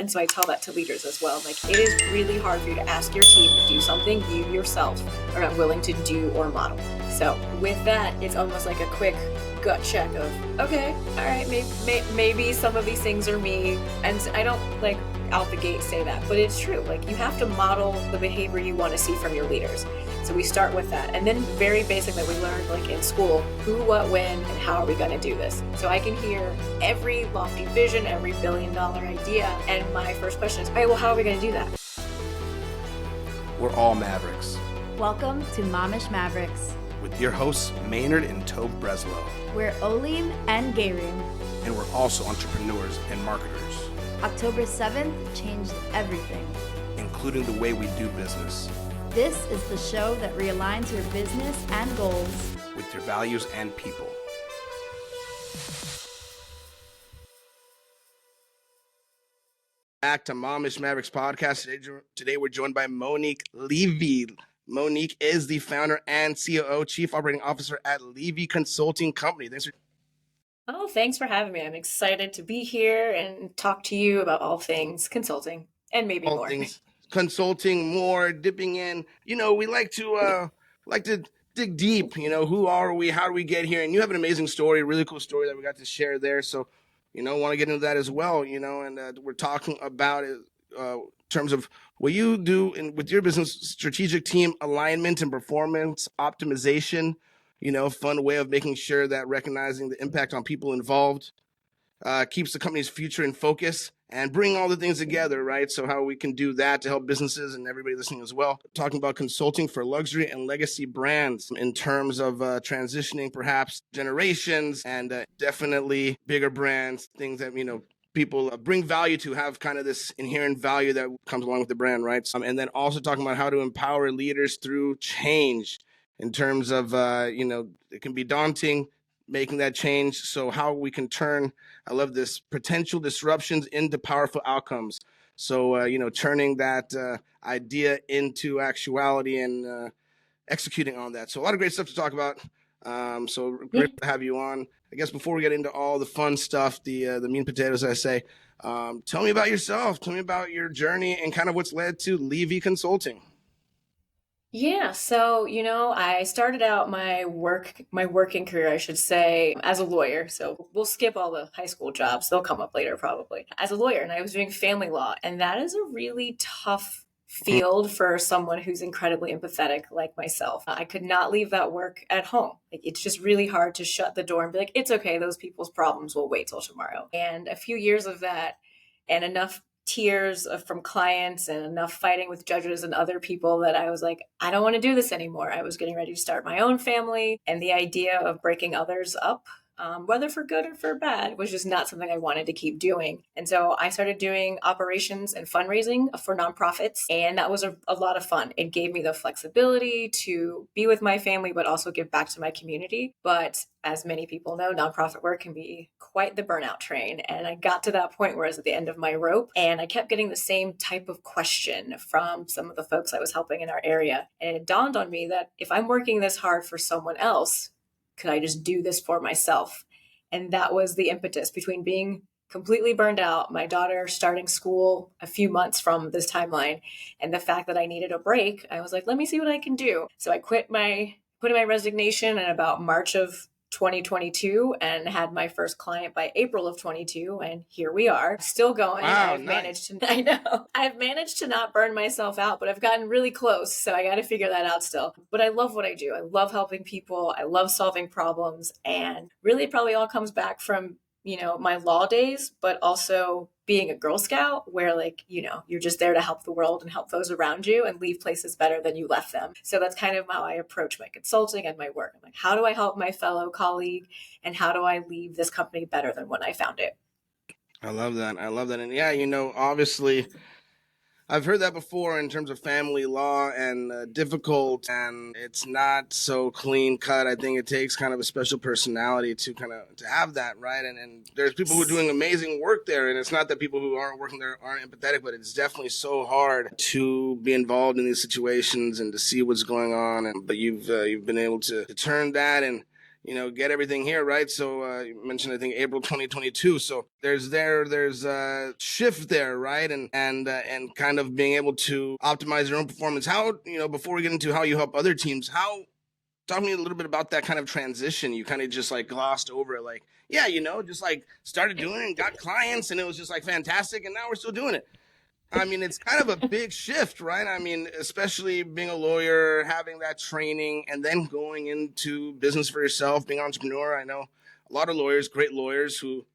And so I tell that to leaders as well. Like, it is really hard for you to ask your team to do something you yourself are not willing to do or model. So with that, it's almost like a quick gut check of, okay, all right, maybe some of these things are me. And I don't like out the gate say that, but it's true. Like, you have to model the behavior you want to see from your leaders. So we start with that. And then very basic that we learned like in school, who, what, when, and how are we going to do this? So I can hear every lofty vision, every $1 billion idea. And my first question is, all right, well, how are we going to do that? We're all Mavericks. Welcome to Momish Mavericks. With your hosts, Maynard and Tobe Breslow. We're Olim and Gayrim. And we're also entrepreneurs and marketers. October 7th changed everything, including the way we do business. This is the show that realigns your business and goals with your values and people. Back to Momish Mavericks podcast. Today we're joined by Monique Levy. Monique is the founder and COO, Chief Operating Officer at Levy Consulting Company. Thanks for having me. I'm excited to be here and talk to you about all things consulting and maybe all more. Things consulting, more dipping in. You know, we like to dig deep. You know, who are we? How do we get here? And you have an amazing story, a really cool story that we got to share there. So, want to get into that as well. And we're talking about it. In terms of what you do with your business, strategic team alignment and performance optimization, fun way of making sure that recognizing the impact on people involved keeps the company's future in focus and bring all the things together, right? So how we can do that to help businesses and everybody listening as well. Talking about consulting for luxury and legacy brands in terms of transitioning perhaps generations and definitely bigger brands, things that, people bring value to, have kind of this inherent value that comes along with the brand, right? And then also talking about how to empower leaders through change in terms of, it can be daunting making that change. So how we can turn, I love this, potential disruptions into powerful outcomes. So, turning that idea into actuality and executing on that. So a lot of great stuff to talk about. So great to have you on. I guess before we get into all the fun stuff, the meat and potatoes, I say, tell me about yourself. Tell me about your journey and kind of what's led to Levy Consulting. Yeah. So, I started out my working career, I should say, as a lawyer. So we'll skip all the high school jobs. They'll come up later probably. As a lawyer, and I was doing family law. And that is a really tough field for someone who's incredibly empathetic like myself. I could not leave that work at home. It's just really hard to shut the door and be like, it's okay, those people's problems will wait till tomorrow. And a few years of that and enough tears from clients and enough fighting with judges and other people that I was like, I don't want to do this anymore. I was getting ready to start my own family, and the idea of breaking others up, whether for good or for bad, was just not something I wanted to keep doing. And so I started doing operations and fundraising for nonprofits, and that was a lot of fun. It gave me the flexibility to be with my family, but also give back to my community. But as many people know, nonprofit work can be quite the burnout train. And I got to that point where I was at the end of my rope, and I kept getting the same type of question from some of the folks I was helping in our area. And it dawned on me that if I'm working this hard for someone else, could I just do this for myself? And that was the impetus between being completely burned out, my daughter starting school a few months from this timeline, and the fact that I needed a break. I was like, let me see what I can do. So I put in my resignation in about March of 2022 and had my first client by April of 22. And here we are, still going. Wow, I've managed to not burn myself out, but I've gotten really close. So I got to figure that out still. But I love what I do. I love helping people. I love solving problems. And really it probably all comes back from, my law days, but also being a Girl Scout where you're just there to help the world and help those around you and leave places better than you left them. So that's kind of how I approach my consulting and my work. I'm like, how do I help my fellow colleague and how do I leave this company better than when I found it? I love that. And yeah, obviously I've heard that before in terms of family law and difficult, and it's not so clean cut. I think it takes kind of a special personality to have that, right? And there's people who are doing amazing work there, and it's not that people who aren't working there aren't empathetic, but it's definitely so hard to be involved in these situations and to see what's going on. But you've been able to turn that and get everything here, right? So you mentioned, I think, April 2022. So there's a shift there, right? And kind of being able to optimize your own performance. How, before we get into how you help other teams, talk to me a little bit about that kind of transition. You kind of just like glossed over it, like, yeah, just like started doing it and got clients, and it was just like fantastic, and now we're still doing it. I mean, it's kind of a big shift, right? I mean, especially being a lawyer, having that training, and then going into business for yourself, being an entrepreneur. I know a lot of lawyers, great lawyers who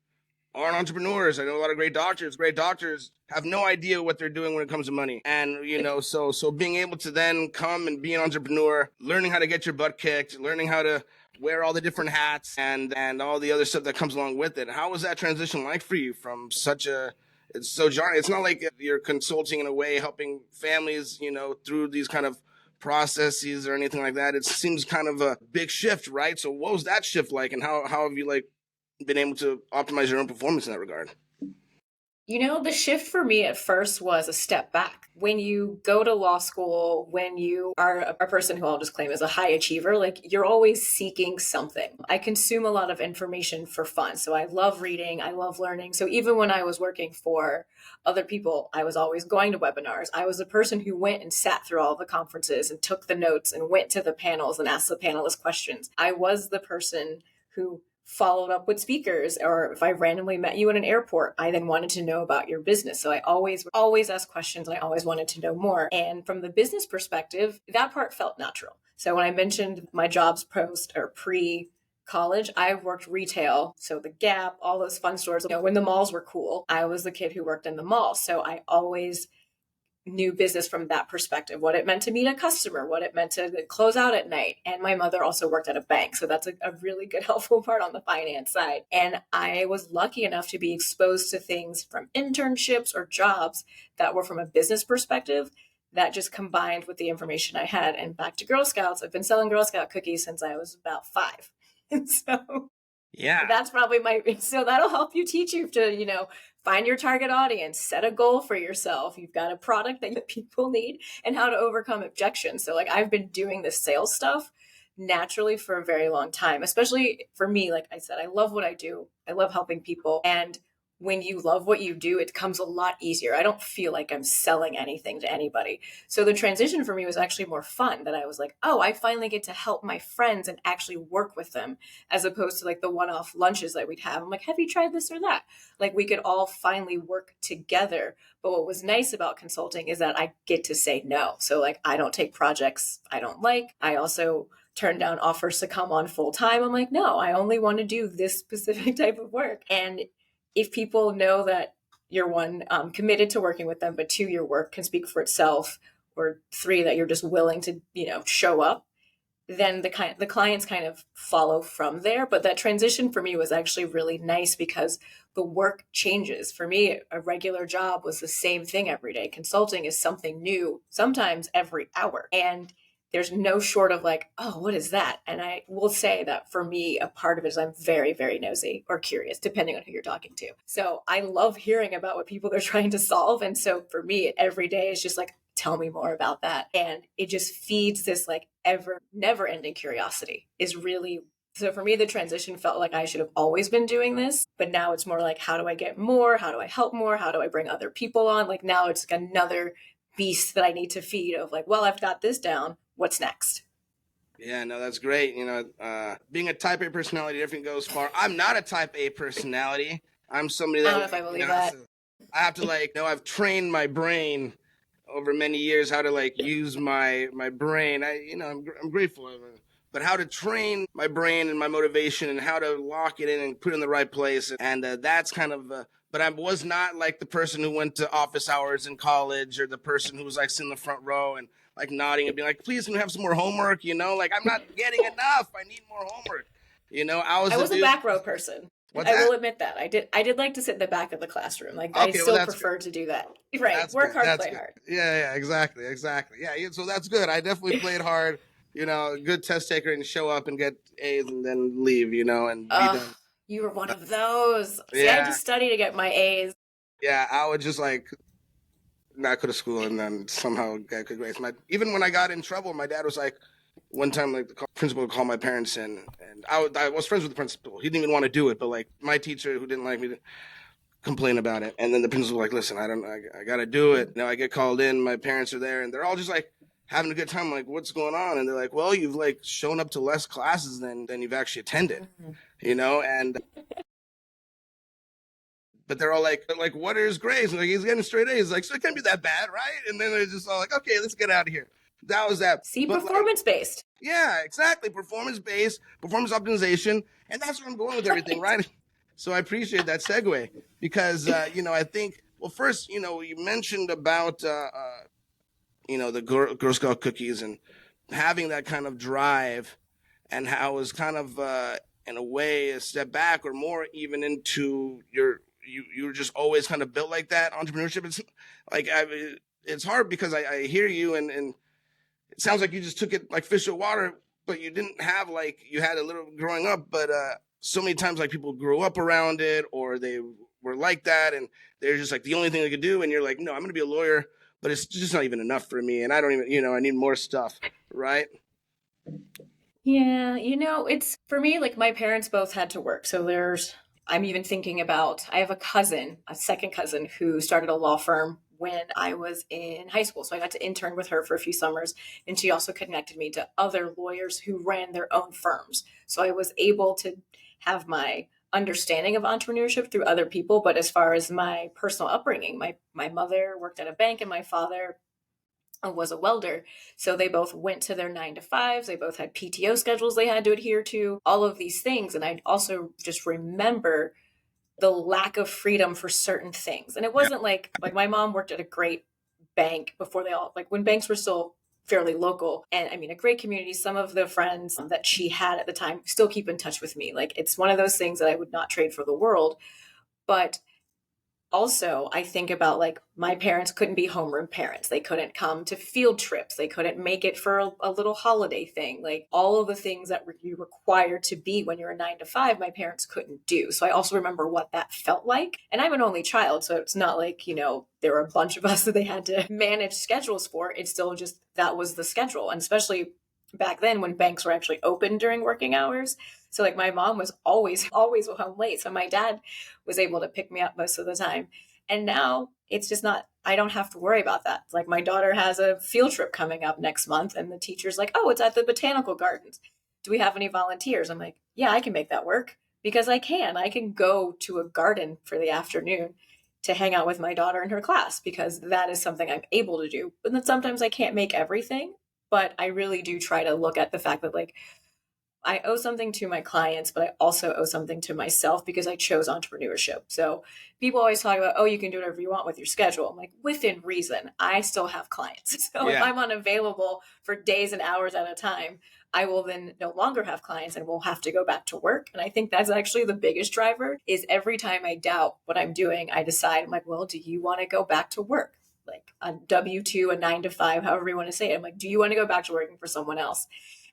aren't entrepreneurs. I know a lot of great doctors. Great doctors have no idea what they're doing when it comes to money. And, so being able to then come and be an entrepreneur, learning how to get your butt kicked, learning how to wear all the different hats and all the other stuff that comes along with it. How was that transition like for you from it's so jarring. It's not like you're consulting in a way, helping families, through these kind of processes or anything like that. It seems kind of a big shift, right? So what was that shift like, and how have you been able to optimize your own performance in that regard? The shift for me at first was a step back. When you go to law school, when you are a person who I'll just claim is a high achiever, like you're always seeking something. I consume a lot of information for fun. So I love reading, I love learning. So even when I was working for other people, I was always going to webinars. I was the person who went and sat through all the conferences and took the notes and went to the panels and asked the panelists questions. I was the person who followed up with speakers, or if I randomly met you in an airport, I then wanted to know about your business. So I always asked questions, and I always wanted to know more. And from the business perspective, that part felt natural. So when I mentioned my jobs post or pre-college, I worked retail. So the Gap, all those fun stores, when the malls were cool, I was the kid who worked in the mall. So I always knew business from that perspective, what it meant to meet a customer, what it meant to close out at night. And my mother also worked at a bank. So that's a really good, helpful part on the finance side. And I was lucky enough to be exposed to things from internships or jobs that were from a business perspective that just combined with the information I had. And back to Girl Scouts, I've been selling Girl Scout cookies since I was about 5. And so Yeah. that's probably so that'll help you teach you to, find your target audience, set a goal for yourself. You've got a product that people need, and how to overcome objections. So like I've been doing this sales stuff naturally for a very long time, especially for me. Like I said, I love what I do. I love helping people. And when you love what you do, it comes a lot easier. I don't feel like I'm selling anything to anybody. So the transition for me was actually more fun, that I was like, oh, I finally get to help my friends and actually work with them, as opposed to like the one-off lunches that we'd have. I'm like, have you tried this or that? Like we could all finally work together. But what was nice about consulting is that I get to say no. So like I don't take projects I don't like. I also turn down offers to come on full time. I'm like, no, I only want to do this specific type of work. And if people know that you're one, committed to working with them, but 2, your work can speak for itself, or 3, that you're just willing to, show up, then the clients kind of follow from there. But that transition for me was actually really nice because the work changes. For me, a regular job was the same thing every day. Consulting is something new, sometimes every hour. And there's no short of like, oh, what is that? And I will say that for me, a part of it is I'm very, very nosy or curious, depending on who you're talking to. So I love hearing about what people are trying to solve. And so for me, every day is just like, tell me more about that. And it just feeds this like never ending curiosity is really. So for me, the transition felt like I should have always been doing this, but now it's more like, how do I get more? How do I help more? How do I bring other people on? Like now it's like another beast that I need to feed of like, well, I've got this down. What's next? Yeah, no, that's great. Being a type A personality definitely goes far. I'm not a type A personality. I'm somebody that I don't know if I believe that. I have to I've trained my brain over many years how to use my brain. I'm grateful. But how to train my brain and my motivation and how to lock it in and put it in the right place. And that's kind of but I was not like the person who went to office hours in college, or the person who was sitting in the front row and nodding and being like, please, can we have some more homework? I'm not getting enough. I need more homework. I was a back row person. What's I that? will admit that. I did like to sit in the back of the classroom. Like Okay, I still prefer to do that. Right. Work hard, play hard. Yeah, exactly. Yeah, so that's good. I definitely played hard, good test taker, and show up and get A's and then leave, and be done. You were one of those. See, Yeah. I had to study to get my A's. Yeah, I would just not go to school and then somehow get good grades. Even when I got in trouble, my dad was like, one time, like the principal would call my parents in, and I was friends with the principal. He didn't even want to do it, but like my teacher who didn't like me complain about it. And then the principal was like, listen, I got to do it. Now I get called in, my parents are there, and they're all just like having a good time. I'm like, what's going on? And they're like, well, you've like shown up to less classes than you've actually attended, and but they're all like, what are his grades? And like, he's getting straight A's. Like, so it can't be that bad, right? And then they're just all like, okay, let's get out of here. That was that. See, But like, performance based. yeah, exactly. Performance based, performance optimization. And that's where I'm going with everything, right? So I appreciate that segue because, I think, well, first, you mentioned about, the Girl Scout cookies and having that kind of drive and how it was kind of, in a way, a step back or more even into you were just always kind of built like that. Entrepreneurship. It's like, it's hard because I hear you and it sounds like you just took it like fish out of water, but you didn't have like you had a little growing up, but so many times like people grew up around it or they were like that and they're just like the only thing they could do and you're like, no, I'm gonna be a lawyer, but it's just not even enough for me and I don't even I need more stuff, right? Yeah, it's for me, like my parents both had to work. I'm even thinking about, I have a second cousin who started a law firm when I was in high school. So I got to intern with her for a few summers. And she also connected me to other lawyers who ran their own firms. So I was able to have my understanding of entrepreneurship through other people. But as far as my personal upbringing, my mother worked at a bank and my father was a welder. So they both went to their 9 to 5s. They both had PTO schedules they had to adhere to, all of these things. And I also just remember the lack of freedom for certain things. And it wasn't like my mom worked at a great bank before when banks were still fairly local. And I mean, a great community. Some of the friends that she had at the time still keep in touch with me. Like it's one of those things that I would not trade for the world. But also I think about like my parents couldn't be homeroom parents. They couldn't come to field trips. They couldn't make it for a little holiday thing. Like all of the things that you required to be when you're a 9 to 5, my parents couldn't do. So I also remember what that felt like. And I'm an only child, so it's not like, there were a bunch of us that they had to manage schedules for. It's still just that was the schedule. And especially back then when banks were actually open during working hours. So like my mom was always home late. So my dad was able to pick me up most of the time. And now it's just not, I don't have to worry about that. Like my daughter has a field trip coming up next month and the teacher's like, oh, it's at the botanical gardens. Do we have any volunteers? I'm like, yeah, I can make that work because I can go to a garden for the afternoon to hang out with my daughter in her class because that is something I'm able to do. But then sometimes I can't make everything, but I really do try to look at the fact that like I owe something to my clients, but I also owe something to myself because I chose entrepreneurship. So people always talk about, oh, you can do whatever you want with your schedule. I'm like, within reason, I still have clients. So if Yeah. I'm unavailable for days and hours at a time, I will then no longer have clients and will have to go back to work. And I think that's actually the biggest driver is every time I doubt what I'm doing, I decide, I'm like, well, do you want to go back to work? Like a W-2, a 9 to 5, however you want to say it. I'm like, do you want to go back to working for someone else?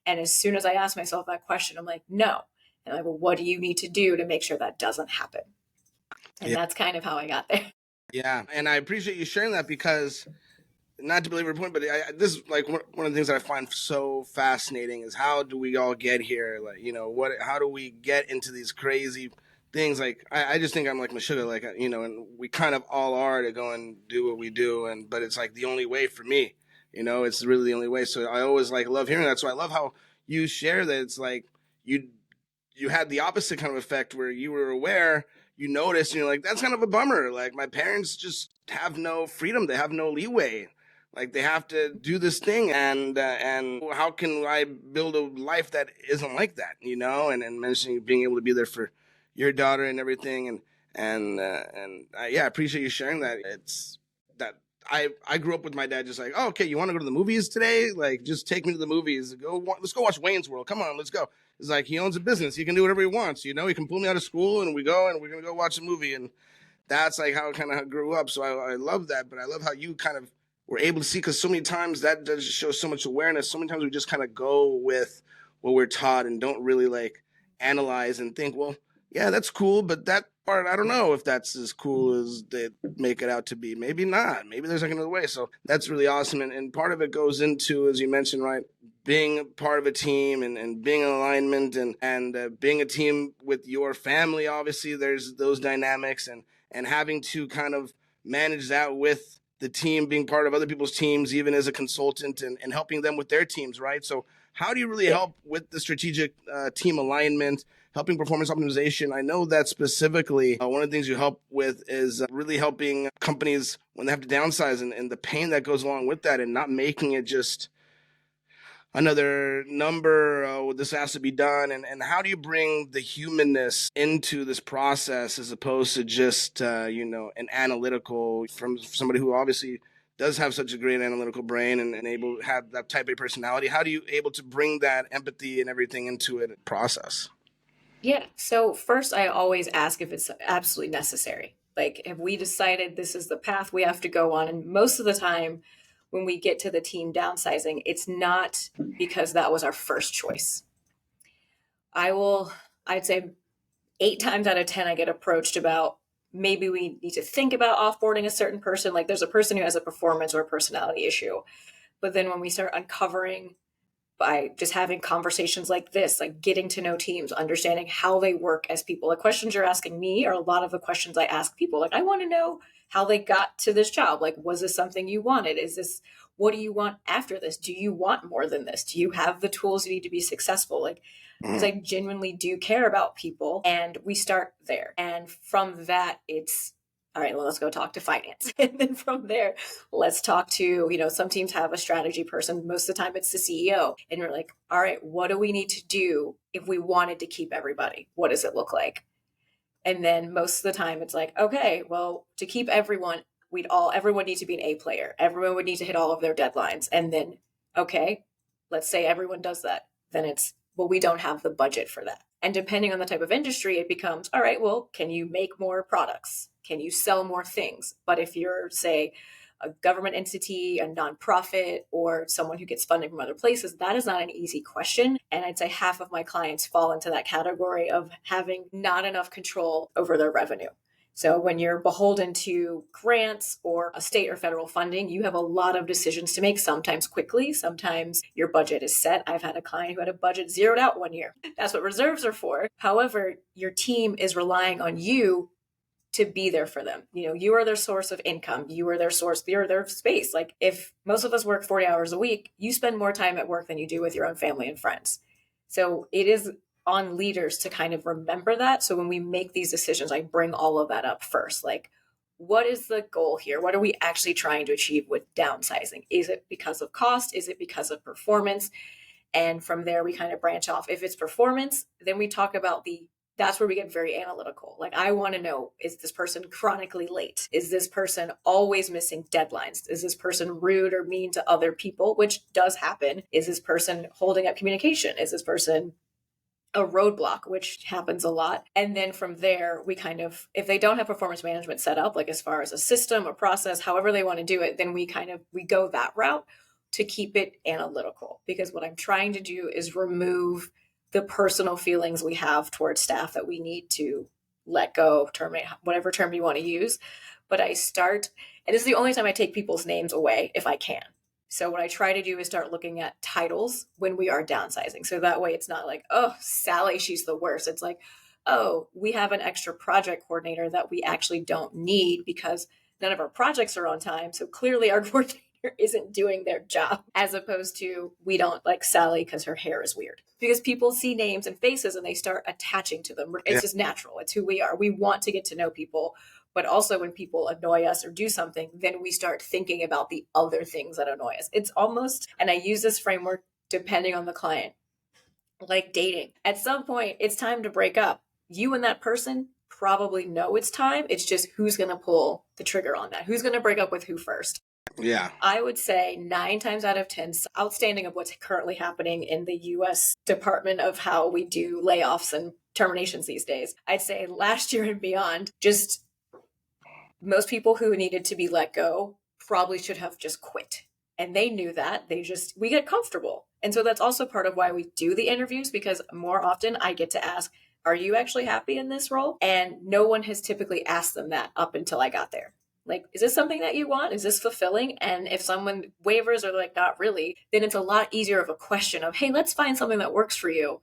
And as soon as I ask myself that question, I'm like, no. And I'm like, well, what do you need to do to make sure that doesn't happen? And Yeah. that's kind of how I got there. Yeah. And I appreciate you sharing that because not to belabor the point, but this is like one of the things that I find so fascinating is how do we all get here? Like, how do we get into these crazy things? Like, I just think I'm like Meshuggah, like, and we kind of all are to go and do what we do. But it's like the only way for me, it's really the only way. So I always like love hearing that. So I love how you share that. It's like you had the opposite kind of effect where you were aware, you noticed, and you're like, that's kind of a bummer. Like my parents just have no freedom. They have no leeway. Like they have to do this thing, and how can I build a life that isn't like that, And mentioning being able to be there for your daughter and everything, and I appreciate you sharing that. It's that I grew up with my dad, just like, oh, okay, you want to go to the movies today? Like, just take me to the movies. Let's go watch Wayne's World. Come on, let's go. It's like he owns a business. He can do whatever he wants. He can pull me out of school, and we go, and we're gonna go watch a movie, and that's like how I kind of grew up. So I love that, but I love how you kind of were able to see, because so many times that does show so much awareness. So many times we just kind of go with what we're taught and don't really like analyze and think, well, yeah, that's cool, but part, I don't know if that's as cool as they make it out to be. Maybe not. Maybe there's like another way. So that's really awesome. And part of it goes into, as you mentioned, right, being part of a team and being in alignment and being a team with your family. Obviously, there's those dynamics and having to kind of manage that with the team, being part of other people's teams, even as a consultant and helping them with their teams, right? So how do you really Yeah. help with the strategic team alignment, helping performance optimization? I know that specifically one of the things you help with is really helping companies when they have to downsize and the pain that goes along with that and not making it just another number. This has to be done. And how do you bring the humanness into this process as opposed to just, an analytical from somebody who obviously does have such a great analytical brain and able to have that type A personality? How do you able to bring that empathy and everything into it process? Yeah. So first, I always ask if it's absolutely necessary. Like, have we decided this is the path we have to go on? And most of the time, when we get to the team downsizing, it's not because that was our first choice. I'd say 8 times out of 10, I get approached about maybe we need to think about offboarding a certain person. Like, there's a person who has a performance or a personality issue. But then when we start uncovering by just having conversations like this, like getting to know teams, understanding how they work as people. The questions you're asking me are a lot of the questions I ask people. Like, I want to know how they got to this job. Like, was this something you wanted? What do you want after this? Do you want more than this? Do you have the tools you need to be successful? Like, because I genuinely do care about people, and we start there. And from that, it's all right, well, let's go talk to finance. And then from there, let's talk to, some teams have a strategy person. Most of the time it's the CEO. And we're like, all right, what do we need to do if we wanted to keep everybody? What does it look like? And then most of the time it's like, okay, well, to keep everyone, everyone needs to be an A player. Everyone would need to hit all of their deadlines. And then, okay, let's say everyone does that. Then it's, well, we don't have the budget for that. And depending on the type of industry, it becomes, all right, well, can you make more products? Can you sell more things? But if you're, say, a government entity, a nonprofit, or someone who gets funding from other places, that is not an easy question. And I'd say half of my clients fall into that category of having not enough control over their revenue. So when you're beholden to grants or a state or federal funding, you have a lot of decisions to make, sometimes quickly, sometimes your budget is set. I've had a client who had a budget zeroed out one year. That's what reserves are for. However, your team is relying on you to be there for them. You are their source of income. You are their source, you're their space. Like, if most of us work 40 hours a week, you spend more time at work than you do with your own family and friends. So it is on leaders to kind of remember that. So when we make these decisions, I bring all of that up first. Like, what is the goal here? What are we actually trying to achieve with downsizing? Is it because of cost? Is it because of performance? And from there, we kind of branch off. If it's performance, then we talk about that's where we get very analytical. Like, I want to know, is this person chronically late? Is this person always missing deadlines? Is this person rude or mean to other people, which does happen? Is this person holding up communication? Is this person a roadblock, which happens a lot? And then from there, we kind of, if they don't have performance management set up, like as far as a system, a process, however they want to do it, then we go that route to keep it analytical. Because what I'm trying to do is remove the personal feelings we have towards staff that we need to let go, terminate, whatever term you want to use. But and this is the only time I take people's names away if I can. So what I try to do is start looking at titles when we are downsizing. So that way it's not like, oh, Sally, she's the worst. It's like, oh, we have an extra project coordinator that we actually don't need because none of our projects are on time. So clearly our coordinator isn't doing their job, as opposed to, we don't like Sally because her hair is weird. Because people see names and faces and they start attaching to them. It's just natural. It's who we are. We want to get to know people. But also when people annoy us or do something, then we start thinking about the other things that annoy us. It's almost, and I use this framework depending on the client, like dating. At some point, it's time to break up. You and that person probably know it's time. It's just who's going to pull the trigger on that. Who's going to break up with who first? Yeah. I would say 9 times out of 10, outstanding of what's currently happening in the US Department of how we do layoffs and terminations these days. I'd say last year and beyond, just most people who needed to be let go probably should have just quit. And they knew that. We get comfortable. And so that's also part of why we do the interviews, because more often I get to ask, are you actually happy in this role? And no one has typically asked them that up until I got there. Like, is this something that you want? Is this fulfilling? And if someone wavers or like, not really, then it's a lot easier of a question of, hey, let's find something that works for you.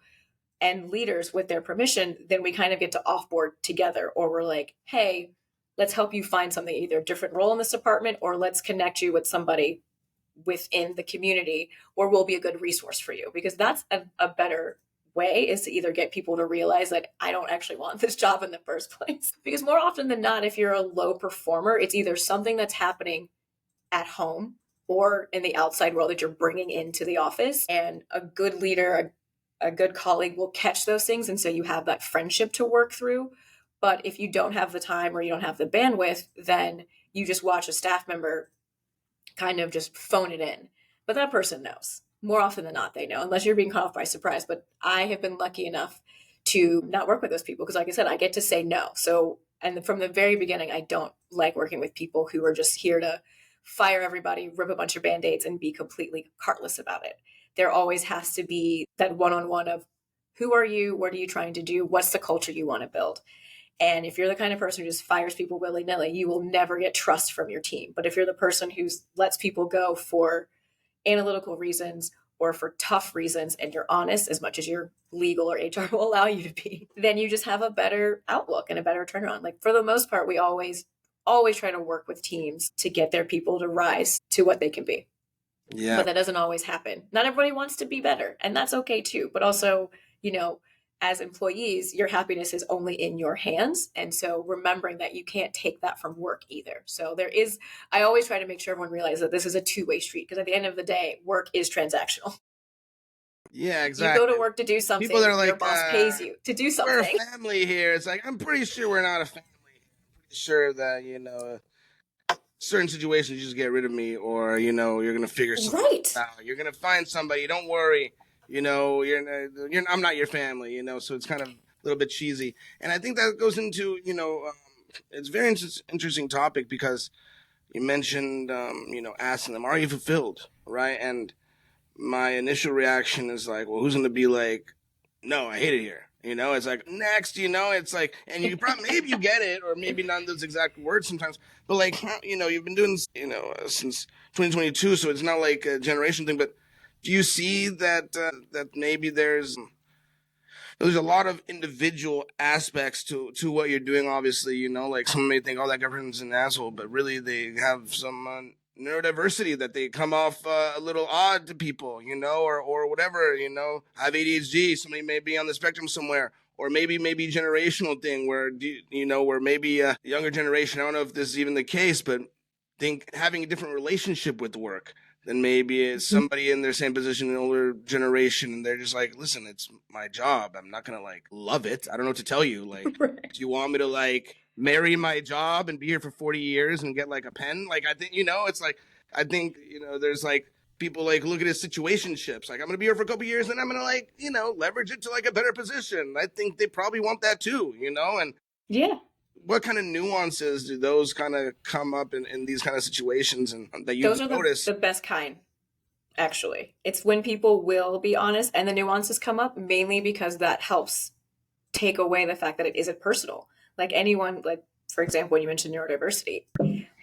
And leaders, with their permission, then we kind of get to offboard together, or we're like, hey, let's help you find something, either a different role in this department, or let's connect you with somebody within the community, or we'll be a good resource for you. Because that's a better way, is to either get people to realize that I don't actually want this job in the first place. Because more often than not, if you're a low performer, it's either something that's happening at home or in the outside world that you're bringing into the office. And a good leader, a good colleague will catch those things. And so you have that friendship to work through. But if you don't have the time or you don't have the bandwidth, then you just watch a staff member kind of just phone it in. But that person knows. More often than not, they know, unless you're being caught off by surprise. But I have been lucky enough to not work with those people because, like I said, I get to say no. So, and from the very beginning, I don't like working with people who are just here to fire everybody, rip a bunch of Band-Aids, and be completely heartless about it. There always has to be that one-on-one of, who are you? What are you trying to do? What's the culture you want to build? And if you're the kind of person who just fires people willy-nilly, you will never get trust from your team. But if you're the person who lets people go for analytical reasons or for tough reasons, and you're honest as much as your legal or HR will allow you to be, then you just have a better outlook and a better turnaround. Like, for the most part, we always try to work with teams to get their people to rise to what they can be. Yeah. But that doesn't always happen. Not everybody wants to be better, and that's okay too. But also, as employees, your happiness is only in your hands. And so remembering that you can't take that from work either. So I always try to make sure everyone realizes that this is a two-way street, because at the end of the day, work is transactional. Yeah, exactly. You go to work to do something. People that are like, your boss pays you to do something. We're a family here. It's like, I'm pretty sure we're not a family. I'm pretty sure that, certain situations you just get rid of me, or, you're going to figure something out. You're going to find somebody. Don't worry. I'm not your family, so it's kind of a little bit cheesy. And I think that goes into, it's a very interesting topic, because you mentioned, asking them, are you fulfilled? Right. And my initial reaction is like, well, who's going to be like, no, I hate it here. It's like, next, it's like, and you probably, maybe you get it, or maybe not those exact words sometimes, but like, you've been doing this, since 2022. So it's not like a generation thing, but do you see that, that maybe there's a lot of individual aspects to what you're doing? Obviously, like, some may think, oh, that government's an asshole, but really they have some, neurodiversity, that they come off a little odd to people, or whatever, have ADHD. Somebody may be on the spectrum somewhere, or maybe generational thing where, where maybe a younger generation, I don't know if this is even the case, but think having a different relationship with work than maybe it's somebody in their same position, an older generation, and they're just like, listen, it's my job. I'm not going to like love it. I don't know what to tell you. Like, do you want me to like marry my job and be here for 40 years and get like a pen? Like, I think, it's like, I think, there's like people like look at his situationships. Like, I'm going to be here for a couple years and I'm going to like, leverage it to like a better position. I think they probably want that too, and yeah. What kind of nuances do those kind of come up in these kind of situations, and that you notice? The best kind, actually. It's when people will be honest and the nuances come up, mainly because that helps take away the fact that it isn't personal. Like, anyone, like, for example, when you mentioned neurodiversity,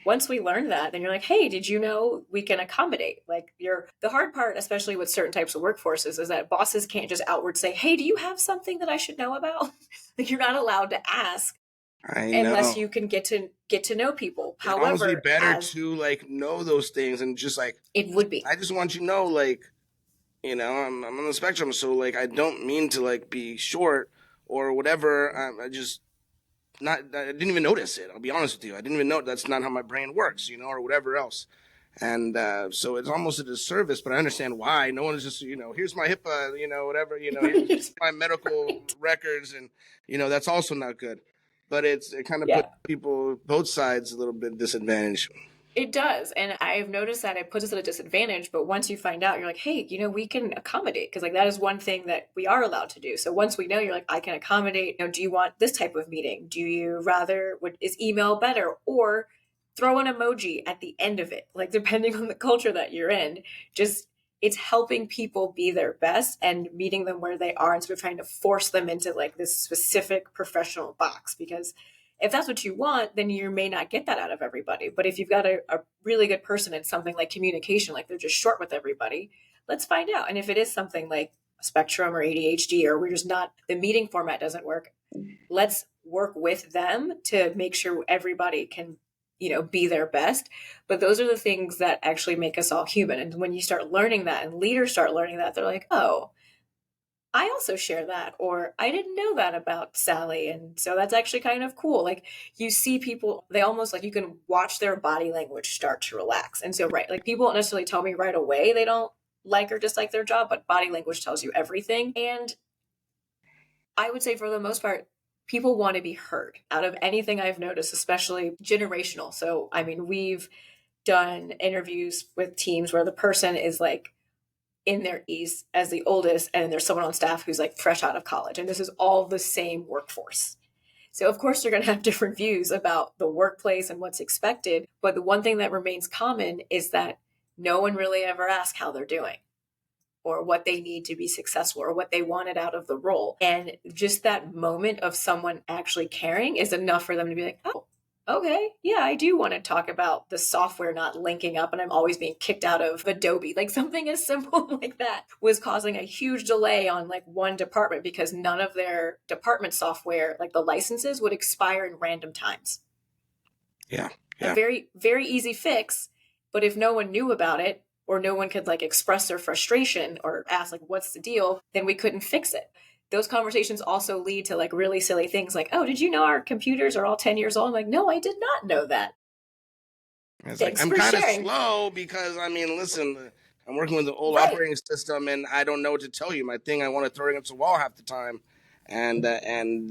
once we learn that, then you're like, hey, did you know we can accommodate? Like, the hard part, especially with certain types of workforces, is that bosses can't just outward say, hey, do you have something that I should know about? Like, you're not allowed to ask. Unless you can get to know people. However, it's honestly better to like know those things, and just like, it would be. I just want you to know, like, I'm on the spectrum, so like, I don't mean to like be short or whatever. I didn't even notice it. I'll be honest with you. I didn't even know that's not how my brain works, or whatever else. And so it's almost a disservice, but I understand why. No one is just, here's my HIPAA, whatever, here's my medical records, and that's also not good. But it kind of puts people, both sides, a little bit disadvantaged. It does. And I've noticed that it puts us at a disadvantage. But once you find out, you're like, hey, we can accommodate. Because like, that is one thing that we are allowed to do. So once we know, you're like, I can accommodate. Do you want this type of meeting? Do you rather, is email better? Or throw an emoji at the end of it. Like, depending on the culture that you're in, just it's helping people be their best and meeting them where they are instead of trying to force them into like this specific professional box. Because if that's what you want, then you may not get that out of everybody. But if you've got a really good person in something like communication, like they're just short with everybody, let's find out. And if it is something like spectrum or ADHD, or we're just not, the meeting format doesn't work, let's work with them to make sure everybody can, be their best. But those are the things that actually make us all human. And when you start learning that and leaders start learning that, they're like, oh, I also share that, or I didn't know that about Sally. And so that's actually kind of cool. Like you see people, they almost like you can watch their body language start to relax. And so, right, like people don't necessarily tell me right away they don't like or dislike their job, but body language tells you everything. And I would say for the most part, people want to be heard out of anything I've noticed, especially generational. So, I mean, we've done interviews with teams where the person is like in their ease as the oldest, and there's someone on staff who's like fresh out of college. And this is all the same workforce. So, of course, they're going to have different views about the workplace and what's expected. But the one thing that remains common is that no one really ever asks how they're doing, or what they need to be successful, or what they wanted out of the role. And just that moment of someone actually caring is enough for them to be like, oh, okay, yeah, I do want to talk about the software not linking up and I'm always being kicked out of Adobe. Like something as simple like that was causing a huge delay on like one department because none of their department software, like the licenses, would expire in random times. Yeah. A very, very easy fix. But if no one knew about it, or no one could like express their frustration or ask like, what's the deal? Then we couldn't fix it. Those conversations also lead to like really silly things like, oh, did you know our computers are all 10 years old? I'm like, no, I did not know that. It's Thanks like, I'm for kind of sharing. slow because, I mean, listen, I'm working with an old Right. operating system and I don't know what to tell you. My thing, I want to throw it against the wall half the time and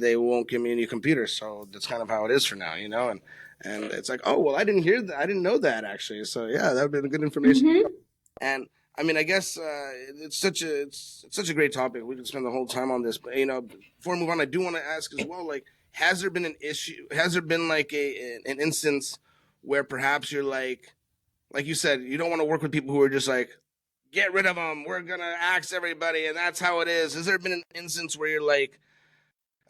they won't give me any computers. So that's kind of how it is for now, And it's like, oh, well, I didn't hear that. I didn't know that actually. So yeah, that would be good information. Mm-hmm. And I mean, I guess it's such a great topic. We could spend the whole time on this, but before we move on, I do want to ask as well. Like, has there been an issue? Has there been like an instance where perhaps you're like you said, you don't want to work with people who are just like, get rid of them. We're gonna axe everybody, and that's how it is. Has there been an instance where you're like,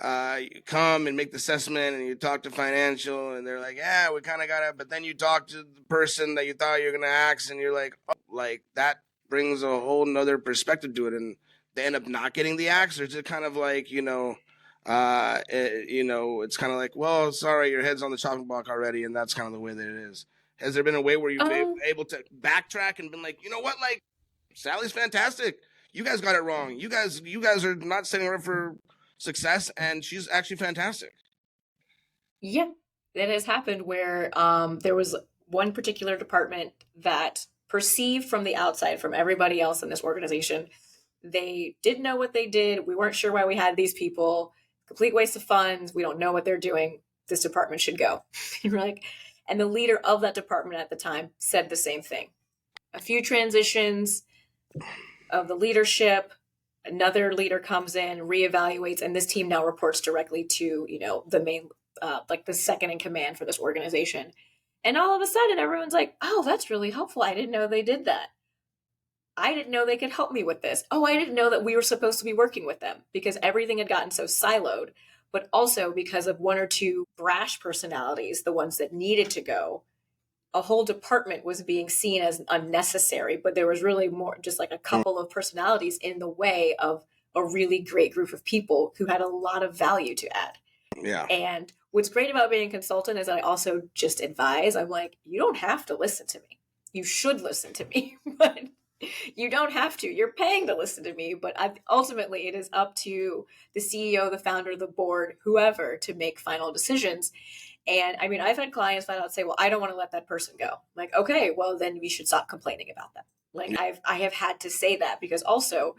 you come and make the assessment and you talk to financial and they're like, yeah, we kind of got it. But then you talk to the person that you thought you were going to ask and you're like, oh, like that brings a whole nother perspective to it. And they end up not getting the axe, or is it kind of like, it's kind of like, well, sorry, your head's on the chopping block already. And that's kind of the way that it is. Has there been a way where you've been able to backtrack and been like, you know what, like Sally's fantastic. You guys got it wrong. You guys are not setting her up for success, and she's actually fantastic. Yeah, that has happened where there was one particular department that perceived from the outside, from everybody else in this organization, they didn't know what they did. We weren't sure why we had these people. Complete waste of funds. We don't know what they're doing. This department should go. And the leader of that department at the time said the same thing. A few transitions of the leadership, another leader comes in, reevaluates, and this team now reports directly to, the main, like the second in command for this organization. And all of a sudden, everyone's like, oh, that's really helpful. I didn't know they did that. I didn't know they could help me with this. Oh, I didn't know that we were supposed to be working with them, because everything had gotten so siloed, but also because of one or two brash personalities, the ones that needed to go. A whole department was being seen as unnecessary, but there was really more, just like a couple of personalities in the way of a really great group of people who had a lot of value to add. Yeah. And what's great about being a consultant is I also just advise. I'm like, you don't have to listen to me. You should listen to me, but you don't have to. You're paying to listen to me, but ultimately it is up to the CEO, the founder, the board, whoever, to make final decisions. And I mean, I've had clients flat out say, well, I don't want to let that person go. I'm like, okay, well, then we should stop complaining about that. Like I have had to say that, because also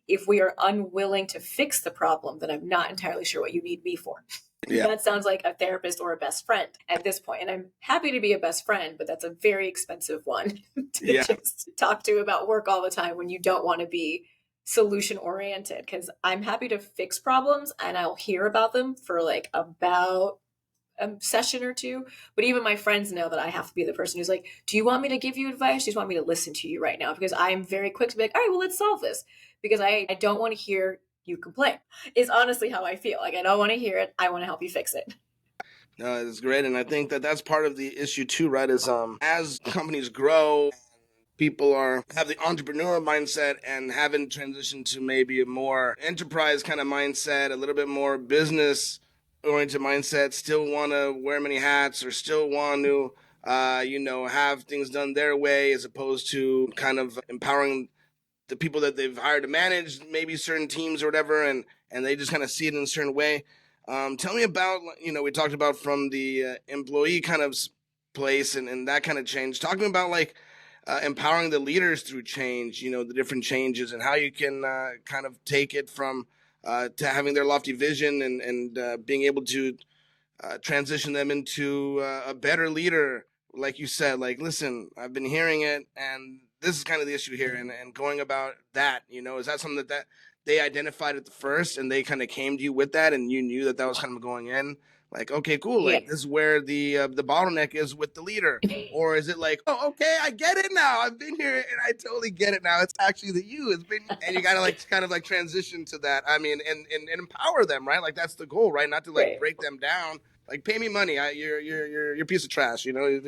if we are unwilling to fix the problem, then I'm not entirely sure what you need me for. Yeah. That sounds like a therapist or a best friend at this point. And I'm happy to be a best friend, but that's a very expensive one to just talk to about work all the time when you don't want to be solution oriented. Because I'm happy to fix problems and I'll hear about them for like about session or two. But even my friends know that I have to be the person who's like, do you want me to give you advice? Do you just want me to listen to you right now? Because I'm very quick to be like, all right, well, let's solve this. Because I don't want to hear you complain, is honestly how I feel. Like, I don't want to hear it. I want to help you fix it. No, it's great, and I think that that's part of the issue too, right? Is as companies grow, people are have the entrepreneur mindset and haven't transitioned to maybe a more enterprise kind of mindset, a little bit more business oriented mindset. Still want to wear many hats, or still want to, have things done their way, as opposed to kind of empowering the people that they've hired to manage maybe certain teams or whatever, and they just kind of see it in a certain way. Tell me about, we talked about from the employee kind of place, and that kind of change. Talking about like empowering the leaders through change, the different changes, and how you can kind of take it from to having their lofty vision, and being able to transition them into a better leader. Like you said, like, listen, I've been hearing it, and this is kind of the issue here, and going about that, is that something that they identified at the first, and they kind of came to you with that, and you knew that that was kind of going in, like, okay, cool, Yeah. like this is where the bottleneck is with the leader, or is it like, oh, okay, I get it now, I've been here and I totally get it now, it's actually the you, it's been, and you gotta like kind of like transition to that. I mean, and empower them, right? Like that's the goal, right? Not to like Right. break them down. Like, pay me money. You're a piece of trash. No,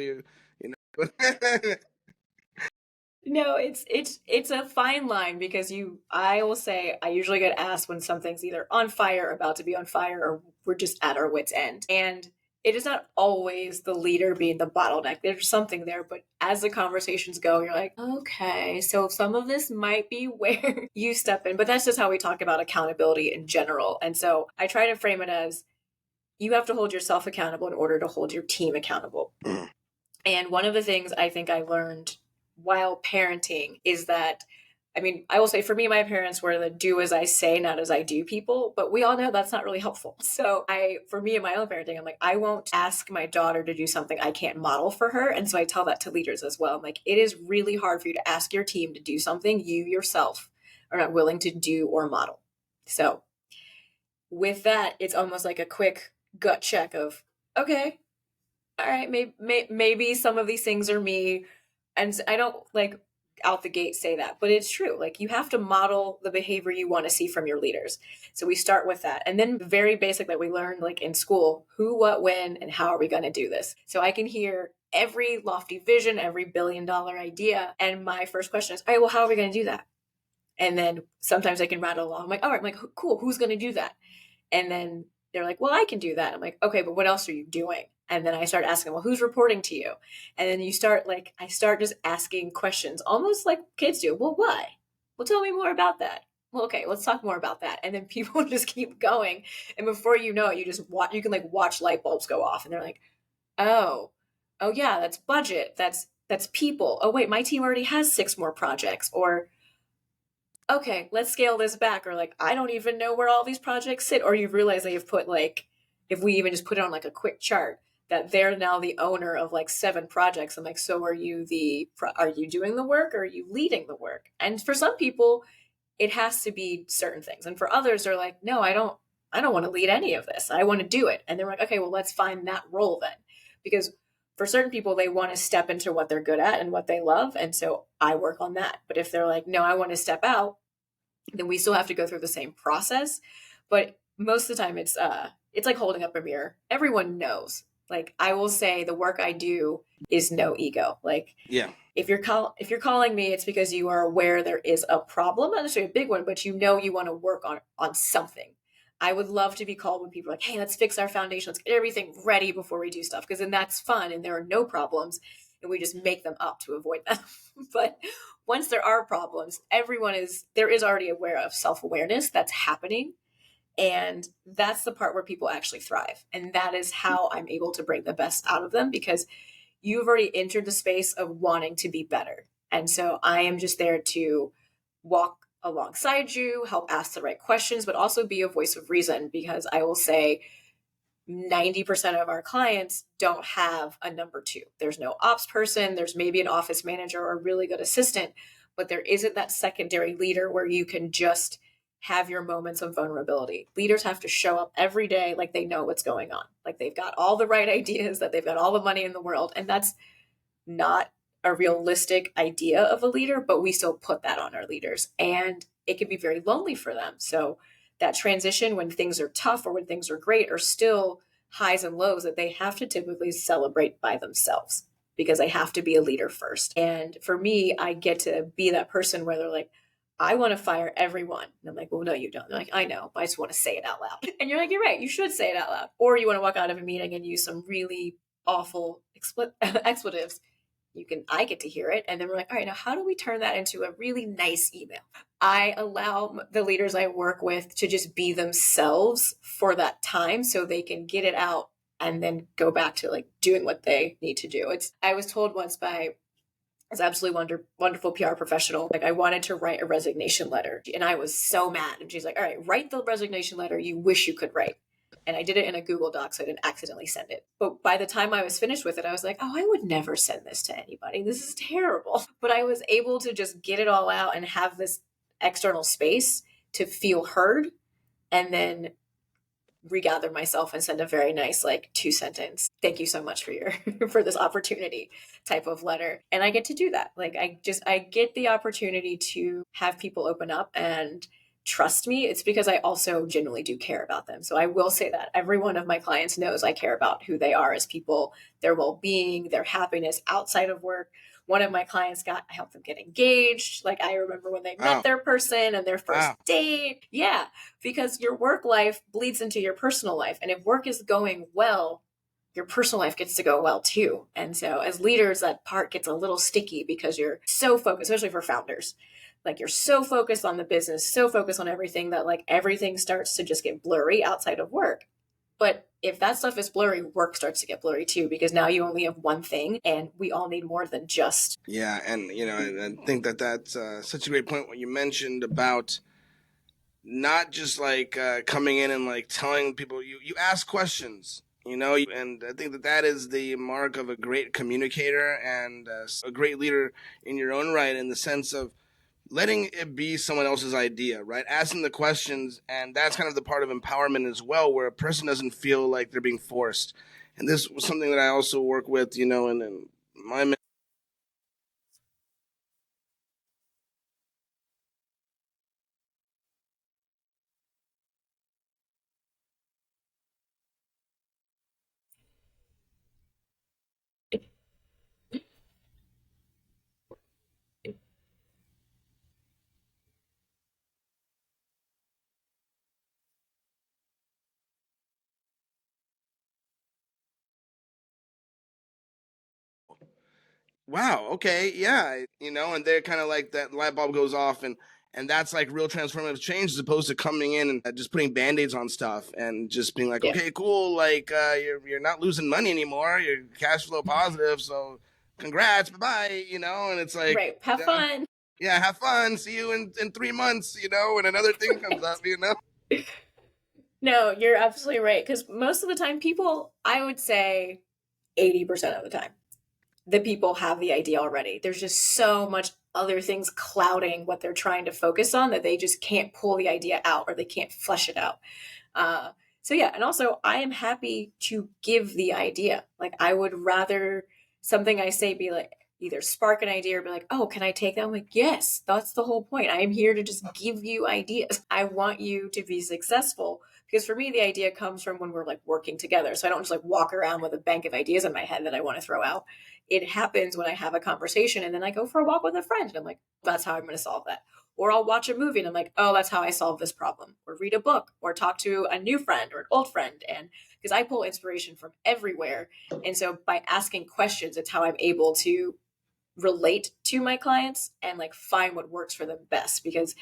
it's a fine line because I will say I usually get asked when something's either on fire, about to be on fire, or we're just at our wits' end. And it is not always the leader being the bottleneck. There's something there, but as the conversations go, you're like, okay, so some of this might be where you step in. But that's just how we talk about accountability in general. And so I try to frame it as you have to hold yourself accountable in order to hold your team accountable. And one of the things I think I learned while parenting is that, I mean, I will say for me, my parents were the do as I say, not as I do people, but we all know that's not really helpful. So for me in my own parenting, I'm like, I won't ask my daughter to do something I can't model for her. And so I tell that to leaders as well. I'm like, it is really hard for you to ask your team to do something you yourself are not willing to do or model. So with that, it's almost like a quick gut check of, okay, all right, maybe some of these things are me. And I don't like out the gate say that, but it's true. Like, you have to model the behavior you want to see from your leaders. So we start with that. And then very basic that we learn like in school, who, what, when, and how are we going to do this? So I can hear every lofty vision, every $1 billion idea. And my first question is, all right, well, how are we going to do that? And then sometimes I can rattle along. I'm like, all right, I'm like, cool, who's going to do that? And then they're like, well, I can do that. I'm like, okay, but what else are you doing? And then I start asking, well, who's reporting to you? And then I start just asking questions, almost like kids do. Well, why? Well, tell me more about that. Well, okay, let's talk more about that. And then people just keep going. And before you know it, you can like watch light bulbs go off. And they're like, oh, yeah, that's budget. That's people. Oh, wait, my team already has 6 more projects. Or, okay, let's scale this back. Or like, I don't even know where all these projects sit. Or you realize they've put like, if we even just put it on like a quick chart, that they're now the owner of like 7 projects. I'm like, so are you doing the work, or are you leading the work? And for some people, it has to be certain things. And for others, they're like, no, I don't want to lead any of this. I want to do it. And they're like, okay, well, let's find that role then. Because for certain people, they want to step into what they're good at and what they love. And so I work on that. But if they're like, no, I want to step out, then we still have to go through the same process. But most of the time it's like holding up a mirror. Everyone knows. Like, I will say the work I do is no ego. Like, Yeah. if you're calling me, it's because you are aware there is a problem, not necessarily a big one, but you want to work on something. I would love to be called when people are like, hey, let's fix our foundation. Let's get everything ready before we do stuff. Because then that's fun and there are no problems and we just make them up to avoid them. But once there are problems, there is already aware of self-awareness that's happening. And that's the part where people actually thrive. And that is how I'm able to bring the best out of them, because you've already entered the space of wanting to be better. And so I am just there to walk alongside you, help ask the right questions, but also be a voice of reason, because I will say 90% of our clients don't have a number 2. There's no ops person. There's maybe an office manager or a really good assistant, but there isn't that secondary leader where you can just have your moments of vulnerability. Leaders have to show up every day like they know what's going on, like they've got all the right ideas, that they've got all the money in the world. And that's not a realistic idea of a leader, but we still put that on our leaders. And it can be very lonely for them. So that transition when things are tough or when things are great are still highs and lows that they have to typically celebrate by themselves because they have to be a leader first. And for me, I get to be that person where they're like, I want to fire everyone. And I'm like, well, no, you don't. They're like, I know, but I just want to say it out loud. And you're like, you're right. You should say it out loud. Or you want to walk out of a meeting and use some really awful expletives. I get to hear it. And then we're like, all right, now how do we turn that into a really nice email? I allow the leaders I work with to just be themselves for that time so they can get it out and then go back to like doing what they need to do. I was told once by this absolutely wonderful PR professional, like I wanted to write a resignation letter and I was so mad. And she's like, all right, write the resignation letter you wish you could write. And I did it in a Google Doc so I didn't accidentally send it. But by the time I was finished with it, I was like, oh, I would never send this to anybody. This is terrible. But I was able to just get it all out and have this external space to feel heard and then regather myself and send a very nice like 2 sentence thank you so much for your for this opportunity type of letter. And I get to do that. Like I get the opportunity to have people open up and trust me. It's because I also genuinely do care about them. So I will say that every one of my clients knows I care about who they are as people, their well-being, their happiness outside of work. One of my clients I helped them get engaged. Like I remember when they met their person and their first date. Yeah, because your work life bleeds into your personal life. And if work is going well, your personal life gets to go well too. And so as leaders, that part gets a little sticky because you're so focused, especially for founders. Like you're so focused on the business, so focused on everything that like everything starts to just get blurry outside of work. But if that stuff is blurry, work starts to get blurry too, because now you only have one thing and we all need more than just. Yeah. And, I think that that's such a great point what you mentioned about not just like coming in and like telling people you ask questions, and I think that that is the mark of a great communicator and a great leader in your own right, in the sense of letting it be someone else's idea, right? Asking the questions, and that's kind of the part of empowerment as well, where a person doesn't feel like they're being forced. And this was something that I also work with, in my. Wow, okay, yeah, and they're kind of like that light bulb goes off, and that's like real transformative change, as opposed to coming in and just putting band-aids on stuff and just being like, Yeah. okay, cool, like you're not losing money anymore, you're cash flow positive, so congrats, bye bye, and it's like, Right. Have fun. yeah, have fun, see you in 3 months, when another thing comes up, No, you're absolutely right. Because most of the time, people, I would say 80% of the time, the people have the idea already. There's just so much other things clouding what they're trying to focus on that they just can't pull the idea out or they can't flesh it out. So yeah, and also I am happy to give the idea. Like I would rather something I say be like either spark an idea or be like, oh, can I take that? I'm like, yes, that's the whole point. I am here to just give you ideas. I want you to be successful. Because for me, the idea comes from when we're like working together. So I don't just like walk around with a bank of ideas in my head that I want to throw out. It happens when I have a conversation and then I go for a walk with a friend. And I'm like, that's how I'm going to solve that. Or I'll watch a movie and I'm like, oh, that's how I solve this problem. Or read a book or talk to a new friend or an old friend. And because I pull inspiration from everywhere. And so by asking questions, it's how I'm able to relate to my clients and like find what works for them best. Because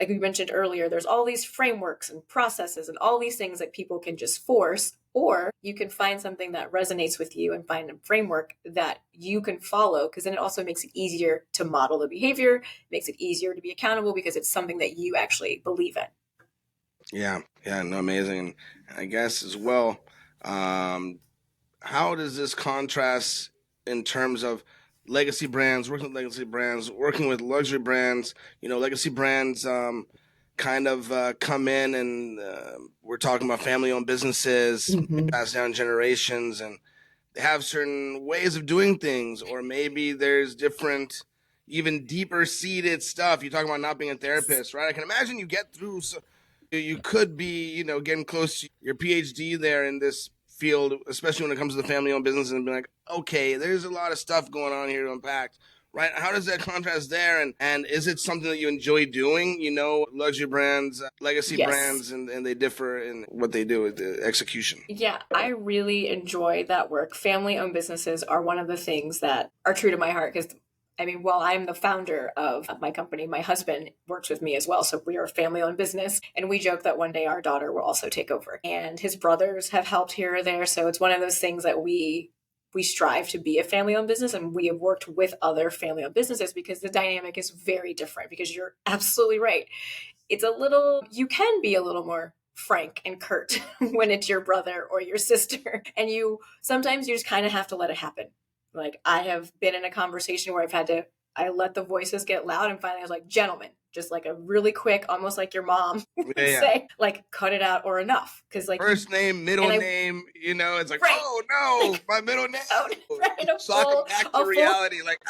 like we mentioned earlier, there's all these frameworks and processes and all these things that people can just force, or you can find something that resonates with you and find a framework that you can follow, because then it also makes it easier to model the behavior, makes it easier to be accountable because it's something that you actually believe in. Yeah, no, amazing. And I guess as well, how does this contrast in terms of legacy brands, working with legacy brands, working with luxury brands, legacy brands, kind of come in and we're talking about family-owned businesses, passed down generations, and they have certain ways of doing things, or maybe there's different, even deeper seated stuff. You talk about not being a therapist, right? I can imagine you get through. So you could be, getting close to your PhD there in this field, especially when it comes to the family-owned business, and be like, okay, there's a lot of stuff going on here to unpack. Right? How does that contrast there? And is it something that you enjoy doing? Luxury brands, legacy brands, and they differ in what they do with the execution. Yeah, I really enjoy that work. Family-owned businesses are one of the things that are true to my heart because while I'm the founder of my company, my husband works with me as well. So we are a family-owned business, and we joke that one day our daughter will also take over. And his brothers have helped here or there. So it's one of those things that we strive to be a family-owned business, and we have worked with other family-owned businesses because the dynamic is very different. Because you're absolutely right. You can be a little more frank and curt when it's your brother or your sister. And sometimes you just kind of have to let it happen. Like I have been in a conversation where I let the voices get loud, and finally I was like, gentlemen, just like a really quick, almost like your mom would say, like, cut it out or enough. Because like first name, middle name, it's like, right. Oh no, my middle name. Right, Shock back to reality. Like,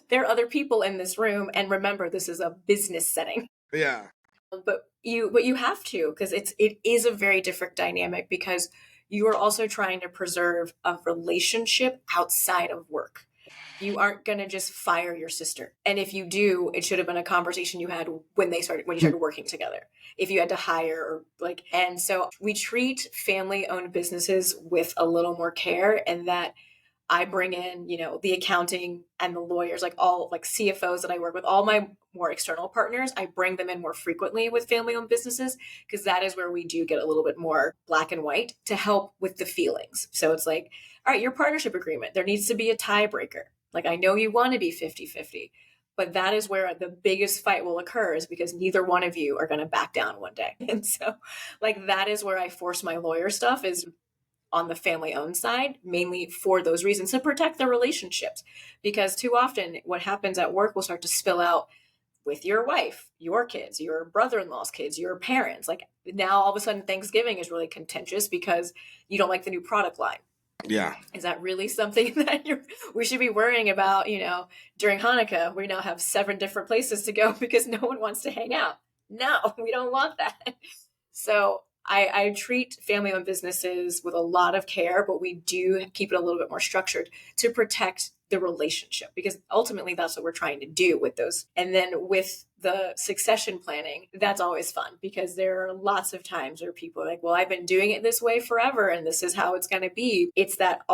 there are other people in this room, and remember, this is a business setting. Yeah. But you have to, because it is a very different dynamic, because you are also trying to preserve a relationship outside of work. You aren't going to just fire your sister. And if you do, it should have been a conversation you had when you started working together. If you had to hire and so we treat family-owned businesses with a little more care, and that I bring in, the accounting and the lawyers, like all like CFOs that I work with, all my more external partners, I bring them in more frequently with family-owned businesses, because that is where we do get a little bit more black and white to help with the feelings. So it's like, all right, your partnership agreement, there needs to be a tiebreaker. Like, I know you want to be 50-50, but that is where the biggest fight will occur, is because neither one of you are going to back down one day. And so that is where I force my lawyer stuff, is on the family-owned side, mainly for those reasons, to protect the relationships. Because too often what happens at work will start to spill out with your wife, your kids, your brother-in-law's kids, your parents. Like now all of a sudden Thanksgiving is really contentious because you don't like the new product line. Yeah. Is that really something that we should be worrying about, during Hanukkah? We now have 7 different places to go because no one wants to hang out. No, we don't want that. So I treat family-owned businesses with a lot of care, but we do keep it a little bit more structured to protect the relationship, because ultimately that's what we're trying to do with those. And then with the succession planning, that's always fun, because there are lots of times where people are like, well, I've been doing it this way forever and this is how it's going to be. It's that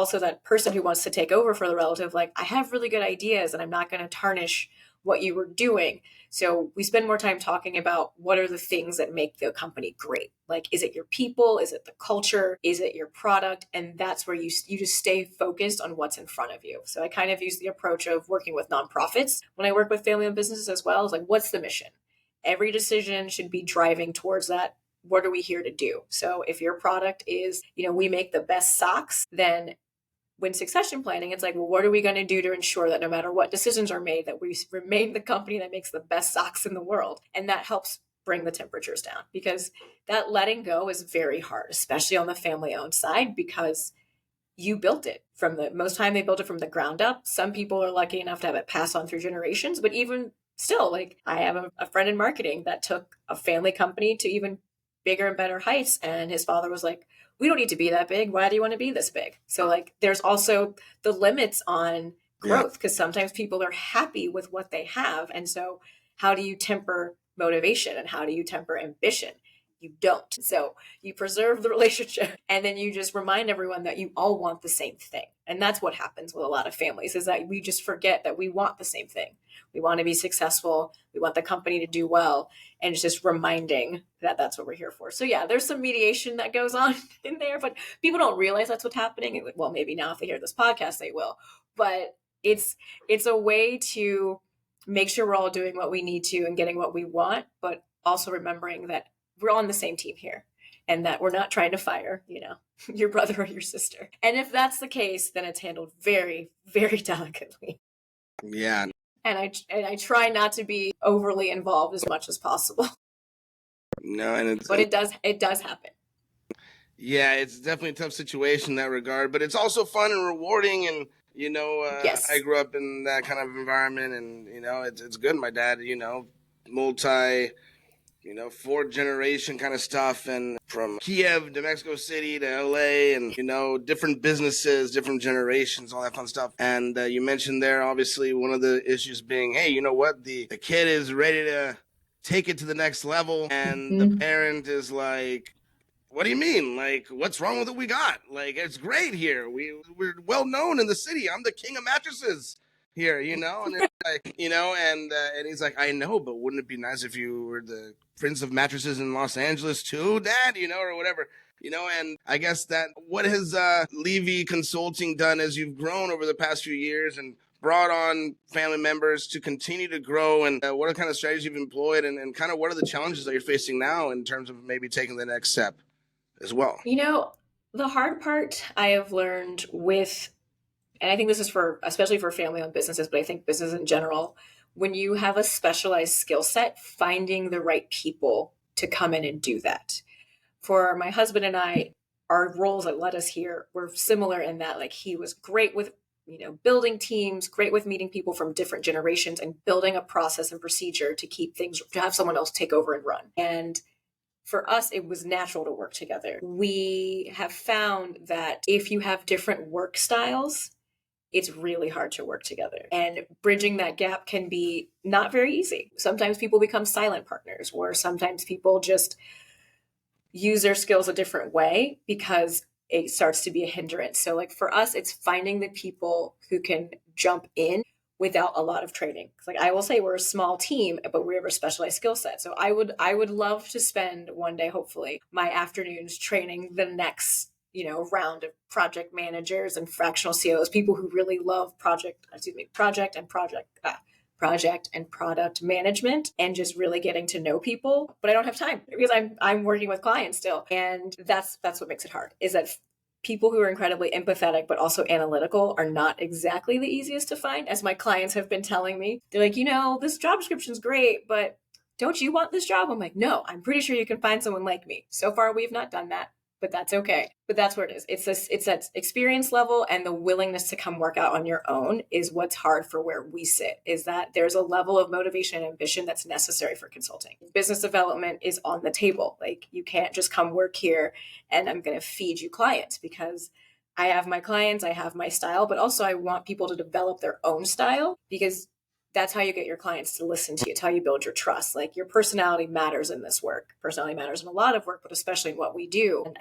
person who wants to take over for the relative, like, I have really good ideas and I'm not going to tarnish what you were doing. So we spend more time talking about what are the things that make the company great. Like, is it your people? Is it the culture? Is it your product? And that's where you just stay focused on what's in front of you. So I kind of use the approach of working with nonprofits when I work with family-owned businesses as well. It's like, what's the mission? Every decision should be driving towards that. What are we here to do? So if your product is, we make the best socks, then when succession planning, it's like, well, what are we going to do to ensure that no matter what decisions are made, that we remain the company that makes the best socks in the world? And that helps bring the temperatures down, because that letting go is very hard, especially on the family-owned side, because you built it most time they built it from the ground up. Some people are lucky enough to have it pass on through generations, but even still, like, I have a friend in marketing that took a family company to even bigger and better heights. And his father was like, we don't need to be that big. Why do you want to be this big? So like, there's also the limits on growth, because sometimes people are happy with what they have. And so how do you temper motivation, and how do you temper ambition? You don't. So you preserve the relationship, and then you just remind everyone that you all want the same thing. And that's what happens with a lot of families, is that we just forget that we want the same thing. We want to be successful. We want the company to do well. And it's just reminding that that's what we're here for. So yeah, there's some mediation that goes on in there, but people don't realize that's what's happening. Well, maybe now if they hear this podcast, they will. But it's a way to make sure we're all doing what we need to and getting what we want, but also remembering that we're on the same team here, and that we're not trying to fire, your brother or your sister. And if that's the case, then it's handled very, very delicately. Yeah. and I try not to be overly involved as much as possible. No, and But it does happen. yeah, it's definitely a tough situation in that regard, but it's also fun and rewarding. And I Yes. grew up in that kind of environment, and it's good. My dad, multi, fourth generation kind of stuff, and from Kiev to Mexico City to LA, and different businesses, different generations, all that fun stuff. And you mentioned there, obviously, one of the issues being, hey, you know what, the kid is ready to take it to the next level, and the Mhm. parent is like, what do you mean? Like, what's wrong with what we got? Like, it's great here. We're well known in the city. I'm the king of mattresses here, And it's like, and he's like, I know, but wouldn't it be nice if you were the prince of mattresses in Los Angeles too, Dad? Or whatever. And I guess that what has Levy Consulting done as you've grown over the past few years and brought on family members to continue to grow, and what are kind of strategies you've employed, and kind of what are the challenges that you're facing now in terms of maybe taking the next step as well? You know, the hard part I have learned with, and I think this is for, especially for family owned businesses, but I think business in general, when you have a specialized skill set, finding the right people to come in and do that. For my husband and I, our roles that led us here were similar in that, like, he was great with, building teams, great with meeting people from different generations and building a process and procedure to keep things, to have someone else take over and run. And for us, it was natural to work together. We have found that if you have different work styles, it's really hard to work together. And bridging that gap can be not very easy. Sometimes people become silent partners, or sometimes people just use their skills a different way because it starts to be a hindrance. So, like, for us, it's finding the people who can jump in without a lot of training. Like, I will say, we're a small team, but we have a specialized skill set. So I would love to spend one day, hopefully, my afternoons training the next round of project managers and fractional CEOs, people who really love project and product management, and just really getting to know people. But I don't have time because I'm working with clients still, and that's what makes it hard. Is that people who are incredibly empathetic but also analytical are not exactly the easiest to find, as my clients have been telling me. They're like, this job description's great, but don't you want this job? I'm like, no, I'm pretty sure you can find someone like me. So far, we've not done that, but that's okay. But that's where it is. It's that experience level, and the willingness to come work out on your own is what's hard for where we sit, is that there's a level of motivation and ambition that's necessary for consulting. Business development is on the table. Like, you can't just come work here and I'm going to feed you clients, because I have my clients, I have my style, but also I want people to develop their own style, because that's how you get your clients to listen to you. It's how you build your trust. Like, your personality matters in this work. Personality matters in a lot of work, but especially in what we do. And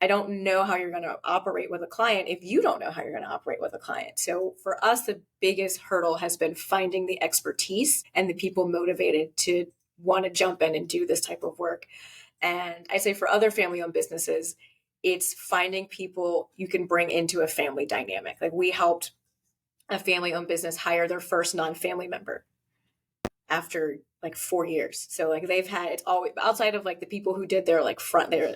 I don't know how you're going to operate with a client if you don't know how you're going to operate with a client. So for us, the biggest hurdle has been finding the expertise and the people motivated to want to jump in and do this type of work. And I say for other family owned businesses, it's finding people you can bring into a family dynamic. Like, we helped a family owned business hire their first non-family member after like 4 years. So, like, it's always outside of like the people who did their like front their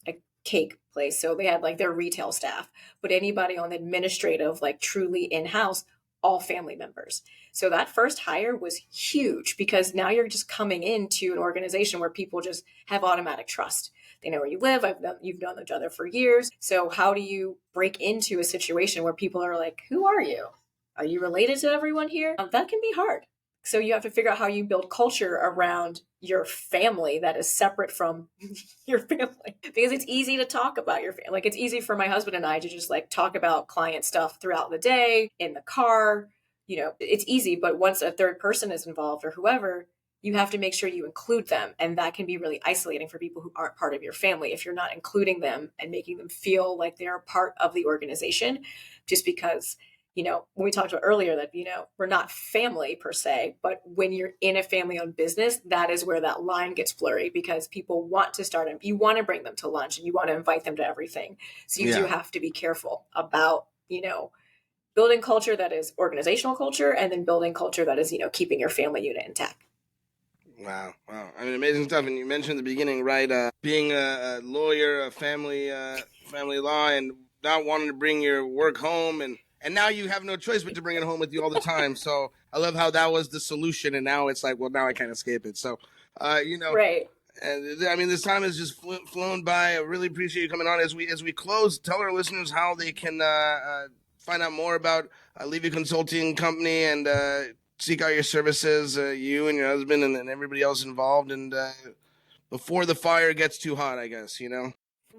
a cake place. So they had like their retail staff, but anybody on the administrative, like truly in-house, all family members. So that first hire was huge, because now you're just coming into an organization where people just have automatic trust. They know where you live. You've known each other for years. So how do you break into a situation where people are like, who are you? Are you related to everyone here? That can be hard. So you have to figure out how you build culture around your family that is separate from your family, because it's easy to talk about your family. Like, it's easy for my husband and I to just like talk about client stuff throughout the day, in the car. It's easy, but once a third person is involved or whoever, you have to make sure you include them. And that can be really isolating for people who aren't part of your family if you're not including them and making them feel like they're part of the organization, just because when we talked about earlier that, we're not family per se, but when you're in a family owned business, that is where that line gets blurry, because people want to start, you want to bring them to lunch and you want to invite them to everything. So you do have to be careful about, building culture that is organizational culture, and then building culture that is, keeping your family unit intact. Wow. I mean, amazing stuff. And you mentioned at the beginning, right? Being a lawyer, family law, and not wanting to bring your work home, and and now you have no choice but to bring it home with you all the time. So I love how that was the solution, and now it's like, well, now I can't escape it. So, you know, Right. and I mean, this time has just flown by. I really appreciate you coming on. As we close, tell our listeners how they can find out more about Levy Consulting Company and seek out your services. You and your husband and everybody else involved, and before the fire gets too hot, I guess, you know.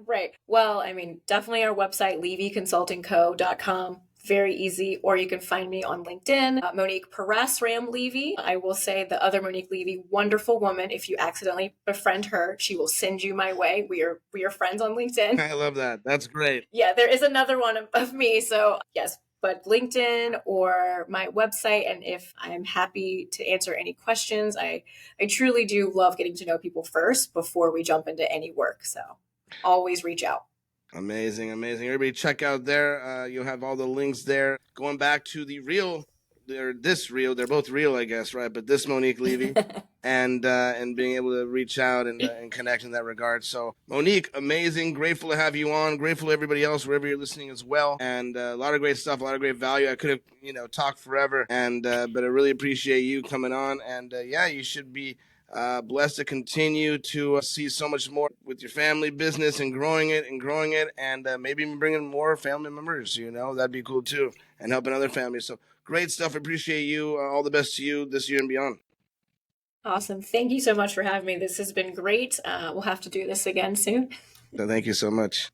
Right. Well, I mean, definitely our website, levyconsultingco.com. Very easy. Or you can find me on LinkedIn, Monique Perez Ram Levy. I will say the other Monique Levy, wonderful woman. If you accidentally befriend her, she will send you my way. We are friends on LinkedIn. I love that. That's great. Yeah, there is another one of me. So yes, but LinkedIn or my website. And if I'm happy to answer any questions, I truly do love getting to know people first before we jump into any work. So always reach out. Amazing, amazing. Everybody check out there. You'll have all the links there. Going back to the real, they're both real, I guess, right? But this Monique Levy and being able to reach out and connect in that regard. So Monique, amazing. Grateful to have you on. Grateful to everybody else, wherever you're listening as well. And a lot of great stuff, a lot of great value. I could have, talked forever. And, but I really appreciate you coming on. And yeah, you should be blessed to continue to see so much more with your family business and growing it and maybe even bringing more family members, that'd be cool too, and helping other families. So great stuff. Appreciate you. All the best to you this year and beyond. Awesome. Thank you so much for having me. This has been great. We'll have to do this again soon. So thank you so much.